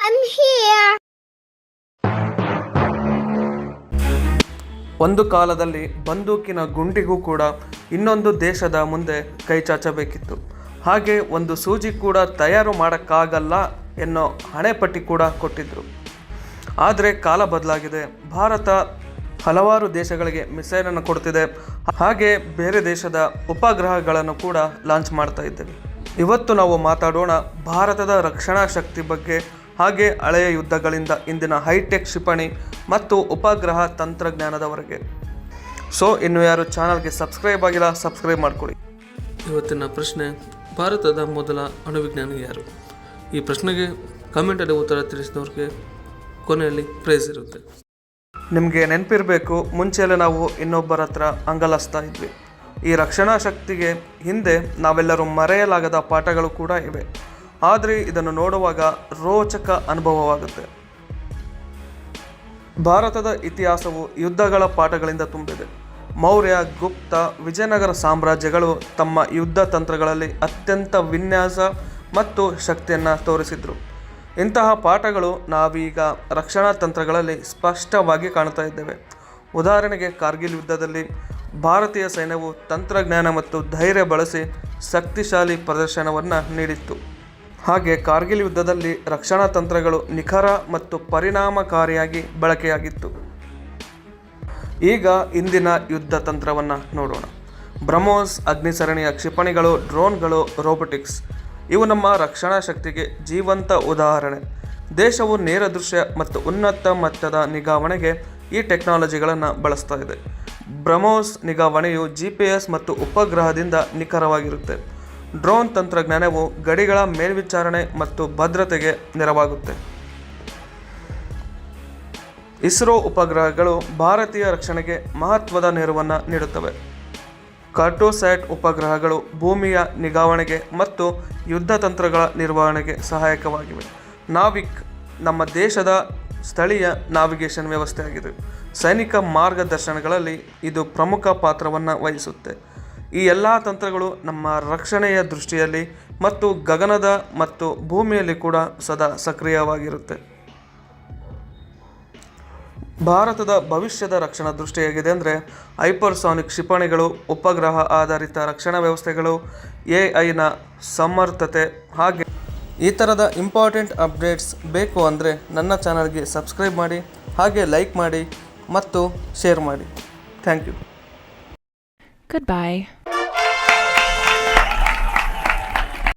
I'm here. ಒಂದು ಕಾಲದಲ್ಲಿ ಬಂದೂಕಿನ ಗುಂಡಿಗೂ ಕೂಡ ಇನ್ನೊಂದು ದೇಶದ ಮುಂದೆ ಕೈ ಚಾಚಬೇಕಿತ್ತು. ಹಾಗೆ ಒಂದು ಸೂಜಿ ಕೂಡ ತಯಾರು ಮಾಡೋಕ್ಕಾಗಲ್ಲ ಎನ್ನೋ ಹಣೆಪಟ್ಟಿ ಕೂಡ ಕೊಟ್ಟಿದ್ದರು. ಆದರೆ ಕಾಲ ಬದಲಾಗಿದೆ. ಭಾರತ ಹಲವಾರು ದೇಶಗಳಿಗೆ ಮಿಸೈಲನ್ನು ಕೊಡ್ತಿದೆ. ಹಾಗೆ ಬೇರೆ ದೇಶದ ಉಪಗ್ರಹಗಳನ್ನು ಕೂಡ ಲಾಂಚ್ ಮಾಡ್ತಾ ಇದ್ದೇವೆ. ಇವತ್ತು ನಾವು ಮಾತಾಡೋಣ ಭಾರತದ ರಕ್ಷಣಾ ಶಕ್ತಿ ಬಗ್ಗೆ, ಹಾಗೆ ಹಳೆಯ ಯುದ್ಧಗಳಿಂದ ಇಂದಿನ ಹೈಟೆಕ್ ಕ್ಷಿಪಣಿ ಮತ್ತು ಉಪಗ್ರಹ ತಂತ್ರಜ್ಞಾನದವರೆಗೆ. ಸೊ ಇನ್ನು ಯಾರು ಚಾನಲ್ಗೆ ಸಬ್ಸ್ಕ್ರೈಬ್ ಆಗಿಲ್ಲ, ಸಬ್ಸ್ಕ್ರೈಬ್ ಮಾಡ್ಕೊಳ್ಳಿ. ಇವತ್ತಿನ ಪ್ರಶ್ನೆ, ಭಾರತದ ಮೊದಲ ಅಣುವಿಜ್ಞಾನಿ ಯಾರು? ಈ ಪ್ರಶ್ನೆಗೆ ಕಮೆಂಟಲ್ಲಿ ಉತ್ತರ ತಿಳಿಸಿದವ್ರಿಗೆ ಕೊನೆಯಲ್ಲಿ ಪ್ರೈಸ್ ಇರುತ್ತೆ. ನಿಮಗೆ ನೆನಪಿರಬೇಕು, ಮುಂಚೆಲ್ಲ ನಾವು ಇನ್ನೊಬ್ಬರ ಹತ್ರ ಅಂಗಲಾಸ್ತಾ ಇದ್ವಿ. ಈ ರಕ್ಷಣಾ ಶಕ್ತಿಗೆ ಹಿಂದೆ ನಾವೆಲ್ಲರೂ ಮರೆಯಲಾಗದ ಪಾಠಗಳು ಕೂಡ ಇವೆ. ಆದರೆ ಇದನ್ನು ನೋಡುವಾಗ ರೋಚಕ ಅನುಭವವಾಗುತ್ತೆ. ಭಾರತದ ಇತಿಹಾಸವು ಯುದ್ಧಗಳ ಪಾಠಗಳಿಂದ ತುಂಬಿದೆ. ಮೌರ್ಯ, ಗುಪ್ತ, ವಿಜಯನಗರ ಸಾಮ್ರಾಜ್ಯಗಳು ತಮ್ಮ ಯುದ್ಧ ತಂತ್ರಗಳಲ್ಲಿ ಅತ್ಯಂತ ವಿನ್ಯಾಸ ಮತ್ತು ಶಕ್ತಿಯನ್ನು ತೋರಿಸಿದರು. ಇಂತಹ ಪಾಠಗಳು ನಾವೀಗ ರಕ್ಷಣಾ ತಂತ್ರಗಳಲ್ಲಿ ಸ್ಪಷ್ಟವಾಗಿ ಕಾಣ್ತಾ ಇದ್ದೇವೆ. ಉದಾಹರಣೆಗೆ, ಕಾರ್ಗಿಲ್ ಯುದ್ಧದಲ್ಲಿ ಭಾರತೀಯ ಸೈನ್ಯವು ತಂತ್ರಜ್ಞಾನ ಮತ್ತು ಧೈರ್ಯ ಬಳಸಿ ಶಕ್ತಿಶಾಲಿ ಪ್ರದರ್ಶನವನ್ನು ನೀಡಿತ್ತು. ಹಾಗೆ ಕಾರ್ಗಿಲ್ ಯುದ್ಧದಲ್ಲಿ ರಕ್ಷಣಾ ತಂತ್ರಗಳು ನಿಖರ ಮತ್ತು ಪರಿಣಾಮಕಾರಿಯಾಗಿ ಬಳಕೆಯಾಗಿತ್ತು. ಈಗ ಇಂದಿನ ಯುದ್ಧ ತಂತ್ರವನ್ನು ನೋಡೋಣ. ಬ್ರಹ್ಮೋಸ್, ಅಗ್ನಿಸರಣಿಯ ಕ್ಷಿಪಣಿಗಳು, ಡ್ರೋನ್ಗಳು, ರೋಬೋಟಿಕ್ಸ್ ಇವು ನಮ್ಮ ರಕ್ಷಣಾ ಶಕ್ತಿಗೆ ಜೀವಂತ ಉದಾಹರಣೆ. ದೇಶವು ನೇರ ದೃಶ್ಯ ಮತ್ತು ಉನ್ನತ ಮಟ್ಟದ ನಿಗಾವಣೆಗೆ ಈ ಟೆಕ್ನಾಲಜಿಗಳನ್ನು ಬಳಸ್ತಾ ಇದೆ. ಬ್ರಹ್ಮೋಸ್ ನಿಗಾವಣೆಯು GPS ಮತ್ತು ಉಪಗ್ರಹದಿಂದ ನಿಖರವಾಗಿರುತ್ತೆ. ಡ್ರೋನ್ ತಂತ್ರಜ್ಞಾನವು ಗಡಿಗಳ ಮೇಲ್ವಿಚಾರಣೆ ಮತ್ತು ಭದ್ರತೆಗೆ ನೆರವಾಗುತ್ತೆ. ಇಸ್ರೋ ಉಪಗ್ರಹಗಳು ಭಾರತೀಯ ರಕ್ಷಣೆಗೆ ಮಹತ್ವದ ನೆರವನ್ನು ನೀಡುತ್ತವೆ. ಕಾರ್ಟೋಸ್ಯಾಟ್ ಉಪಗ್ರಹಗಳು ಭೂಮಿಯ ನಿಗಾವಣೆಗೆ ಮತ್ತು ಯುದ್ಧ ತಂತ್ರಗಳ ನಿರ್ವಹಣೆಗೆ ಸಹಾಯಕವಾಗಿವೆ. ನಾವಿಕ್ ನಮ್ಮ ದೇಶದ ಸ್ಥಳೀಯ ನ್ಯಾವಿಗೇಷನ್ ವ್ಯವಸ್ಥೆಯಾಗಿದೆ. ಸೈನಿಕ ಮಾರ್ಗದರ್ಶನಗಳಲ್ಲಿ ಇದು ಪ್ರಮುಖ ಪಾತ್ರವನ್ನು ವಹಿಸುತ್ತೆ. ಈ ಎಲ್ಲ ತಂತ್ರಗಳು ನಮ್ಮ ರಕ್ಷಣೆಯ ದೃಷ್ಟಿಯಲ್ಲಿ ಮತ್ತು ಗಗನದ ಮತ್ತು ಭೂಮಿಯಲ್ಲಿ ಕೂಡ ಸದಾ ಸಕ್ರಿಯವಾಗಿರುತ್ತೆ. ಭಾರತದ ಭವಿಷ್ಯದ ರಕ್ಷಣಾ ದೃಷ್ಟಿ ಹೇಗಿದೆ ಅಂದರೆ, ಹೈಪರ್ಸಾನಿಕ್ ಕ್ಷಿಪಣಿಗಳು, ಉಪಗ್ರಹ ಆಧಾರಿತ ರಕ್ಷಣಾ ವ್ಯವಸ್ಥೆಗಳು, AI ನ ಸಮರ್ಥತೆ. ಹಾಗೆ ಈ ಥರದ ಇಂಪಾರ್ಟೆಂಟ್ ಅಪ್ಡೇಟ್ಸ್ ಬೇಕು ಅಂದರೆ ನನ್ನ ಚಾನಲ್ಗೆ ಸಬ್ಸ್ಕ್ರೈಬ್ ಮಾಡಿ, ಹಾಗೆ ಲೈಕ್ ಮಾಡಿ ಮತ್ತು ಶೇರ್ ಮಾಡಿ. Thank you. Goodbye.